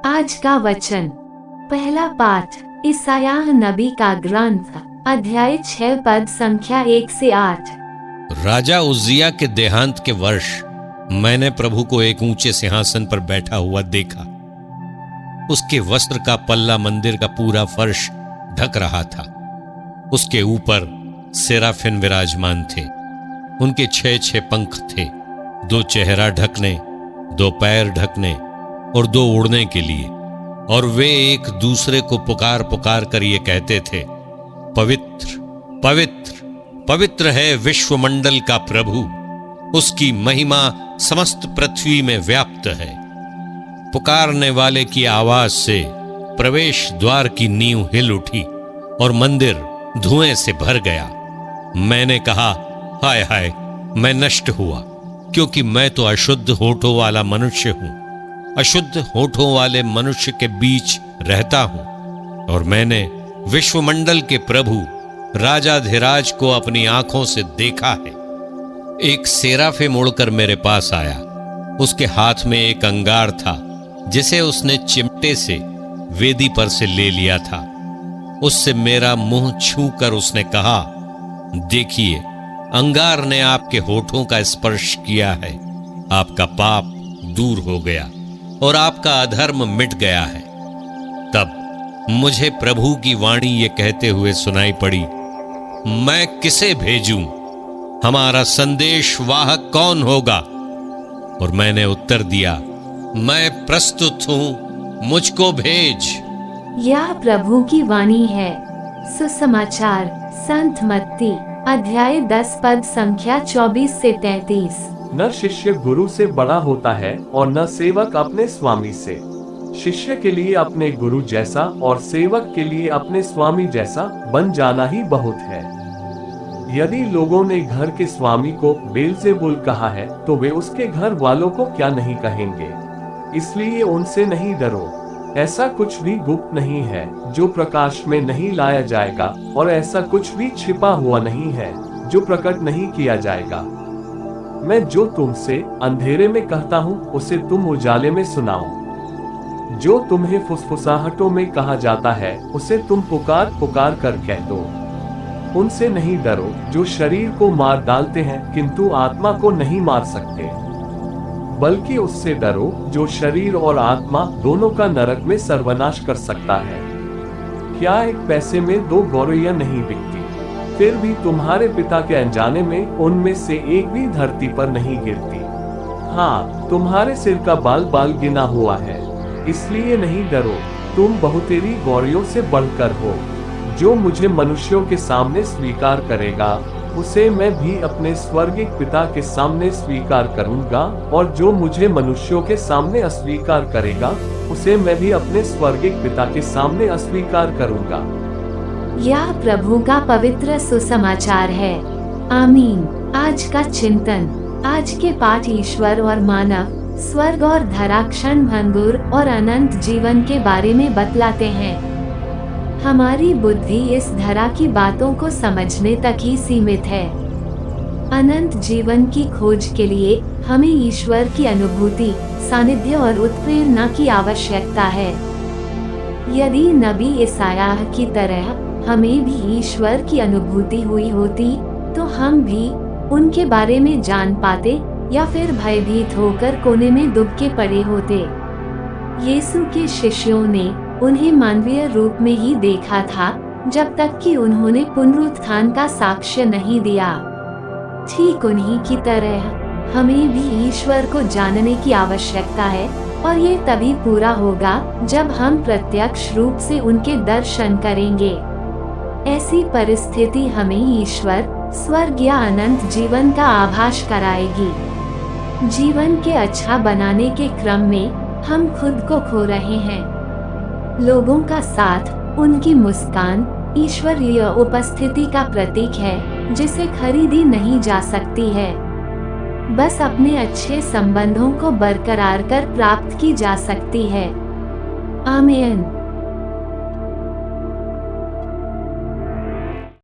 आज का वचन, पहला पाठ यशायाह नबी का ग्रंथ, अध्याय 6 पद संख्या 1 से 8। राजा उज्जिया के देहांत के वर्ष मैंने प्रभु को एक ऊंचे सिंहासन पर बैठा हुआ देखा। उसके वस्त्र का पल्ला मंदिर का पूरा फर्श ढक रहा था। उसके ऊपर सेराफिन विराजमान थे। उनके 6 पंख थे, 2 चेहरा ढकने, 2 पैर ढकने और 2 उड़ने के लिए। और वे एक दूसरे को पुकार पुकार कर ये कहते थे, पवित्र पवित्र पवित्र है विश्वमंडल का प्रभु, उसकी महिमा समस्त पृथ्वी में व्याप्त है। पुकारने वाले की आवाज से प्रवेश द्वार की नींव हिल उठी और मंदिर धुएं से भर गया। मैंने कहा, हाय हाय, मैं नष्ट हुआ, क्योंकि मैं तो अशुद्ध होठों वाला मनुष्य हूं। अशुद्ध होठों वाले मनुष्य के बीच रहता हूं। और मैंने विश्वमंडल के प्रभु राजाधिराज को अपनी आंखों से देखा है। एक सेराफिम उड़कर मेरे पास आया। उसके हाथ में एक अंगार था, जिसे उसने चिमटे से वेदी पर से ले लिया था। उससे मेरा मुंह छूकर उसने कहा, देखिए, अंगार ने आपके होठों का स्पर्श किया है। आपका पाप दूर हो गया और आपका अधर्म मिट गया है। तब मुझे प्रभु की वाणी ये कहते हुए सुनाई पड़ी, मैं किसे भेजूं? हमारा संदेश वाहक कौन होगा? और मैंने उत्तर दिया, मैं प्रस्तुत हूं, मुझको भेज। यह प्रभु की वाणी है। सुसमाचार संत मत्ती अध्याय 10 पद संख्या 24 से 33। न शिष्य गुरु से बड़ा होता है और न सेवक अपने स्वामी से। शिष्य के लिए अपने गुरु जैसा और सेवक के लिए अपने स्वामी जैसा बन जाना ही बहुत है। यदि लोगों ने घर के स्वामी को बेलज़ेबुल कहा है, तो वे उसके घर वालों को क्या नहीं कहेंगे। इसलिए उनसे नहीं डरो। ऐसा कुछ भी गुप्त नहीं है जो प्रकाश में नहीं लाया जाएगा, और ऐसा कुछ भी छिपा हुआ नहीं है जो प्रकट नहीं किया जाएगा। मैं जो तुमसे अंधेरे में कहता हूँ, उसे तुम उजाले में सुनाओ। जो तुम्हें फुसफुसाहटों में कहा जाता है, उसे तुम पुकार पुकार कर कह दो। उनसे नहीं डरो जो शरीर को मार डालते हैं, किंतु आत्मा को नहीं मार सकते। बल्कि उससे डरो जो शरीर और आत्मा दोनों का नरक में सर्वनाश कर सकता है। क्या एक पैसे में 2 गौरैया नहीं बिकती? फिर भी तुम्हारे पिता के अनजाने में उनमें से एक भी धरती पर नहीं गिरती। हाँ, तुम्हारे सिर का बाल बाल गिना हुआ है, इसलिए नहीं डरो। तुम बहुतेरी गौरियों से बढ़कर हो। जो मुझे मनुष्यों के सामने स्वीकार करेगा, उसे मैं भी अपने स्वर्गीय पिता के सामने स्वीकार करूंगा, और जो मुझे मनुष्यों के सामने अस्वीकार करेगा, उसे मैं भी अपने स्वर्गीय पिता के सामने अस्वीकार करूंगा। यह प्रभु का पवित्र सुसमाचार है। आमीन। आज का चिंतन। आज के पाठ ईश्वर और मानव, स्वर्ग और धरा, क्षण भंगुर और अनंत जीवन के बारे में बतलाते हैं। हमारी बुद्धि इस धरा की बातों को समझने तक ही सीमित है। अनंत जीवन की खोज के लिए हमें ईश्वर की अनुभूति, सानिध्य और उत्प्रेरणा की आवश्यकता है। यदि नबी यशायाह की तरह हमें भी ईश्वर की अनुभूति हुई होती, तो हम भी उनके बारे में जान पाते, या फिर भयभीत होकर कोने में दुबके पड़े होते। यीशु के शिष्यों ने उन्हें मानवीय रूप में ही देखा था, जब तक कि उन्होंने पुनरुत्थान का साक्ष्य नहीं दिया। ठीक उन्हीं की तरह हमें भी ईश्वर को जानने की आवश्यकता है, और ये तभी पूरा होगा जब हम प्रत्यक्ष रूप से उनके दर्शन करेंगे। ऐसी परिस्थिति हमें ईश्वर, स्वर्ग या अनंत जीवन का आभास कराएगी। जीवन के अच्छा बनाने के क्रम में हम खुद को खो रहे हैं। लोगों का साथ, उनकी मुस्कान ईश्वरीय उपस्थिति का प्रतीक है, जिसे खरीदी नहीं जा सकती है। बस अपने अच्छे संबंधों को बरकरार कर प्राप्त की जा सकती है। आमीन।